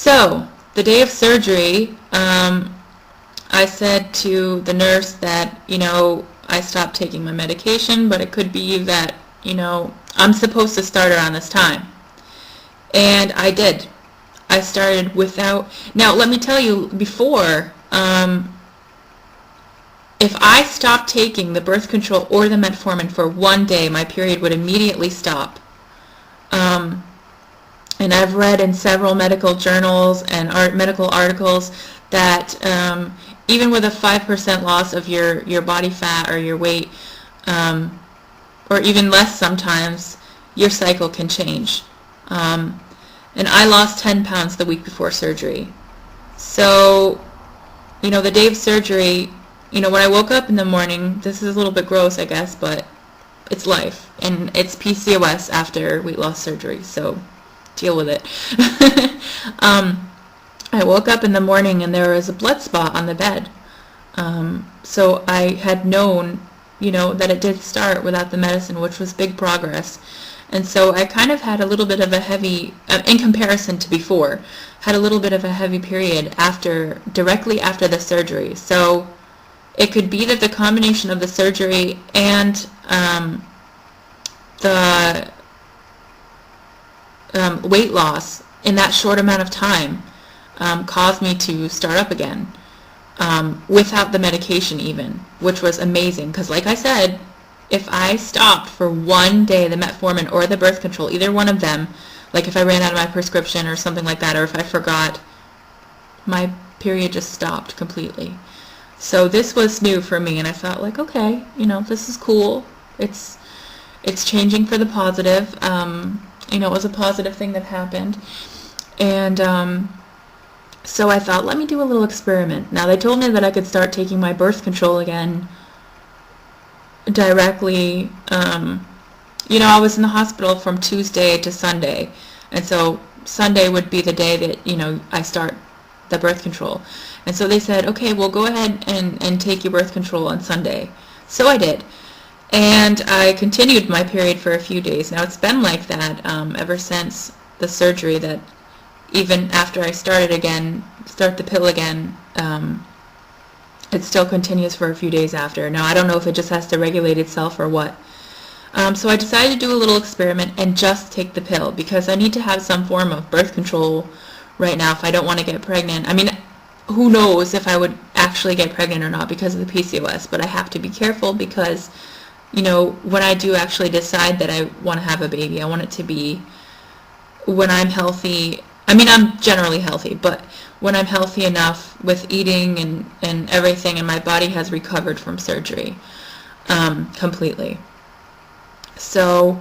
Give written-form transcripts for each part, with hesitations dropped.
So, the day of surgery, I said to the nurse that, I stopped taking my medication, but it could be that, I'm supposed to start around this time. And I did. I started without... Now, let me tell you, before, if I stopped taking the birth control or the metformin for one day, my period would immediately stop. And I've read in several medical journals and medical articles that even with a 5% loss of your body fat or your weight, or even less sometimes, your cycle can change. And I lost 10 pounds the week before surgery. So, the day of surgery, when I woke up in the morning, this is a little bit gross, I guess, but it's life. And it's PCOS after weight loss surgery, so deal with it. I woke up in the morning and there was a blood spot on the bed. So I had known, that it did start without the medicine, which was big progress. And so I kind of had a little bit of a heavy, in comparison to before, had a little bit of a heavy period directly after the surgery. So it could be that the combination of the surgery and the weight loss in that short amount of time caused me to start up again without the medication even, which was amazing because, like I said, if I stopped for one day the metformin or the birth control, either one of them, like if I ran out of my prescription or something like that, or if I forgot, my period just stopped completely. So this was new for me, and I thought, like, okay, this is cool. It's changing for the positive. It was a positive thing that happened. And so I thought, let me do a little experiment. Now, they told me that I could start taking my birth control again directly. I was in the hospital from Tuesday to Sunday. And so Sunday would be the day that, I start the birth control. And so they said, okay, well, go ahead and take your birth control on Sunday. So I did. And I continued my period for a few days. Now, it's been like that ever since the surgery, that even after I start the pill again, it still continues for a few days after. Now, I don't know if it just has to regulate itself or what. So I decided to do a little experiment and just take the pill because I need to have some form of birth control right now if I don't want to get pregnant. I mean, who knows if I would actually get pregnant or not because of the PCOS, but I have to be careful because, when I do actually decide that I want to have a baby, I want it to be when I'm healthy. I mean, I'm generally healthy, but when I'm healthy enough with eating and everything, and my body has recovered from surgery completely. So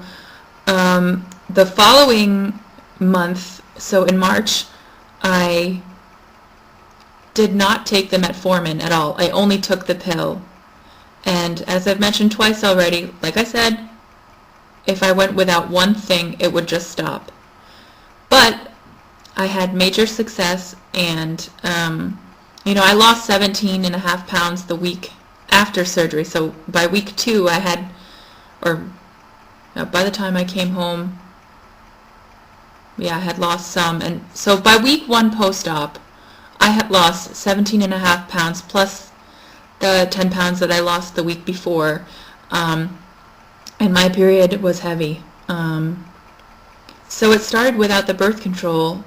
the following month, so in March, I did not take the metformin at all. I only took the pill. And as I've mentioned twice already, like I said, if I went without one thing, it would just stop. But I had major success, and I lost 17.5 pounds the week after surgery. So by week 2, I had, by the time I came home, I had lost some. And so by week 1 post-op, I had lost 17.5 pounds plus the 10 pounds that I lost the week before, and my period was heavy. So it started without the birth control,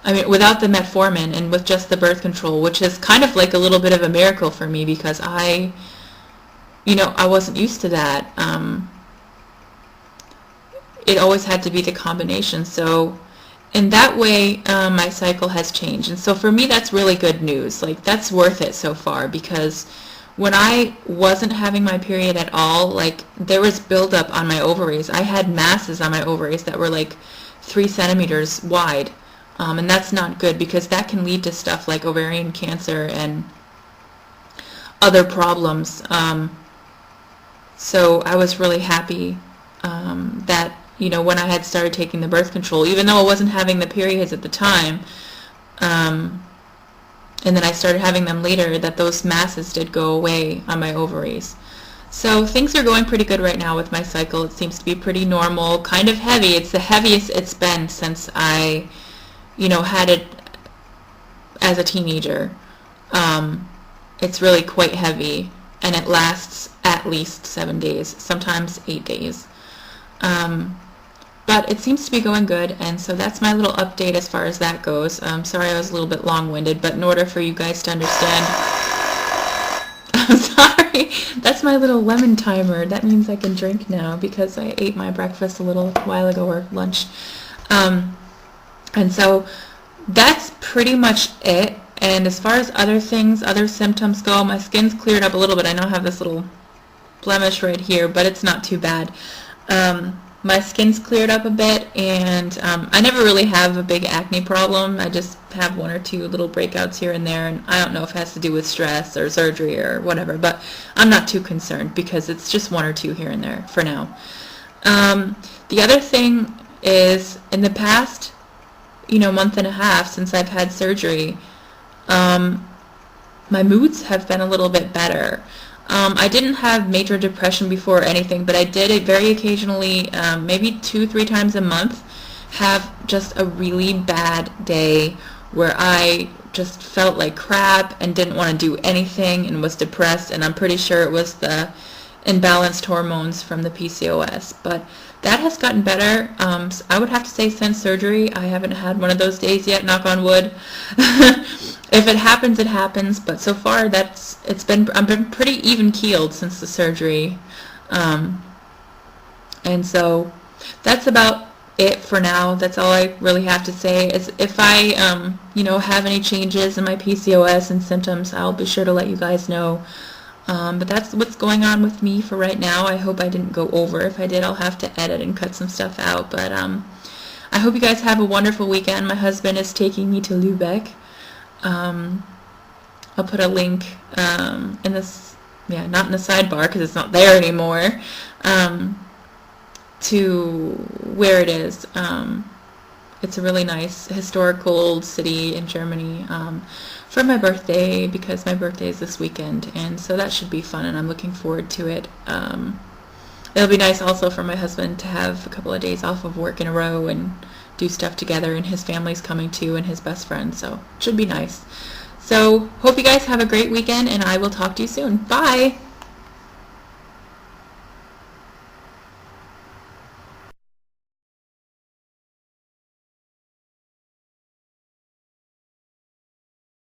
without the metformin and with just the birth control, which is kind of like a little bit of a miracle for me because I wasn't used to that. It always had to be the combination. So in that way, my cycle has changed. And so for me, that's really good news. Like, that's worth it so far because when I wasn't having my period at all, like, there was buildup on my ovaries. I had masses on my ovaries that were like 3 centimeters wide. And that's not good because that can lead to stuff like ovarian cancer and other problems. So I was really happy that, when I had started taking the birth control, even though I wasn't having the periods at the time, and then I started having them later, that those masses did go away on my ovaries. So things are going pretty good right now with my cycle. It seems to be pretty normal, kind of heavy. It's the heaviest it's been since I, had it as a teenager. It's really quite heavy, and it lasts at least 7 days, sometimes 8 days. But it seems to be going good, and so that's my little update as far as that goes. Sorry I was a little bit long-winded, but in order for you guys to understand... I'm sorry, that's my little lemon timer. That means I can drink now because I ate my breakfast a little while ago, or lunch. And so that's pretty much it. And as far as other things, other symptoms go, my skin's cleared up a little bit. I know I have this little blemish right here, but it's not too bad. My skin's cleared up a bit, and I never really have a big acne problem. I just have 1 or 2 little breakouts here and there, and I don't know if it has to do with stress or surgery or whatever, but I'm not too concerned because it's just 1 or 2 here and there for now. The other thing is, in the past, month and a half since I've had surgery, my moods have been a little bit better. I didn't have major depression before or anything, but I did it very occasionally, maybe 2-3 times a month, have just a really bad day where I just felt like crap and didn't want to do anything and was depressed, and I'm pretty sure it was the imbalanced hormones from the PCOS. But that has gotten better. So I would have to say since surgery, I haven't had one of those days yet, knock on wood. If it happens, it happens, but so far I've been pretty even-keeled since the surgery. And so that's about it for now. That's all I really have to say. Is if I have any changes in my PCOS and symptoms, I'll be sure to let you guys know. But that's what's going on with me for right now. I hope I didn't go over. If I did, I'll have to edit and cut some stuff out. But I hope you guys have a wonderful weekend. My husband is taking me to Lübeck. I'll put a link in this, not in the sidebar because it's not there anymore, to where it is. It's a really nice historical old city in Germany for my birthday, because my birthday is this weekend, and so that should be fun, and I'm looking forward to it. It'll be nice also for my husband to have a couple of days off of work in a row and do stuff together, and his family's coming too, and his best friend, so it should be nice. So hope you guys have a great weekend, and I will talk to you soon. Bye!